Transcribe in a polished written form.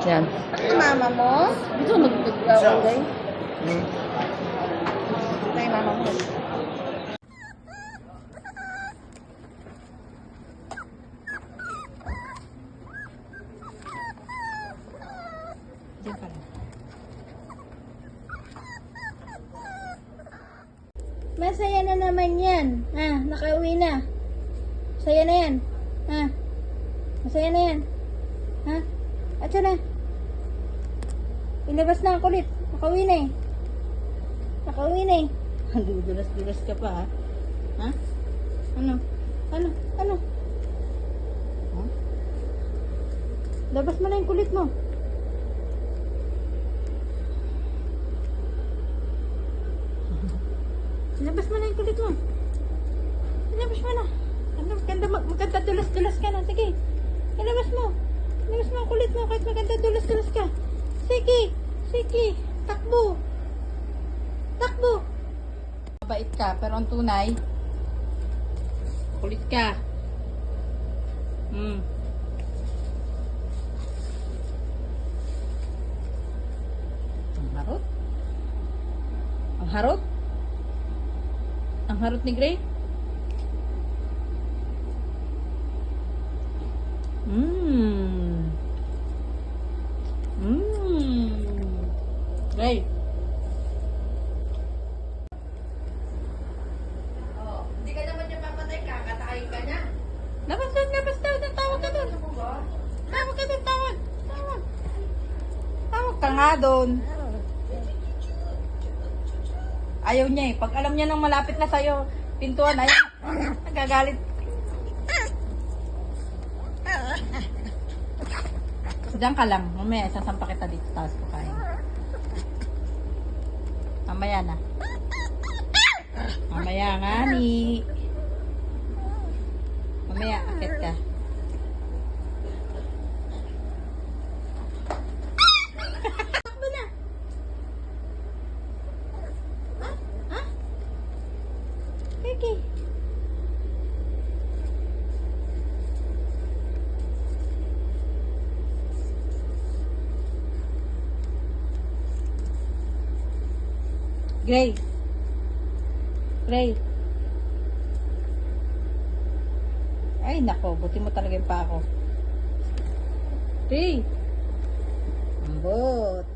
Yan. Mama mo? Dito magpagkawalay. May mama mo. Diyan ka lang. Masaya na naman yan. Nakauwi na. Masaya na yan. Masaya na yan. At na. Ilabas na ang kulit. Nakauwi na eh. Nakauwi na eh. Dulas-dulas ka pa, ha? Ano? Labas mo na yung kulit mo. Labas mo na yung kulit mo. Labas mo na. Maganda dulas-dulas ka na. Sige. Ilabas mo. Ilabas mo ang kulit mo kahit maganda dulas-dulas ka. Sige. Sige. Takbo. Takbo. Mabait ka, pero ang tunay, kulit ka. Ang harot? Ang harot? Ang harot ni Gray? Gray. Hindi ka naman niya papatay, kakatayin ka niya. Labas doon. Tawag ka doon. Tawag ka nga doon. Ayaw niya eh. Pag alam niya nang malapit na sa'yo, pintuan, ayaw. Nagagalit. Diyan ka lang. Mamaya, sasampa kita dito. Taas ko kain. Mamaya na. Mamaya nga ni. Mamaya, akit ka. Takbo na. Sige. Gray. Gray. Ay, nako. Buti mo talaga yung pa ako. Gray. Ambot.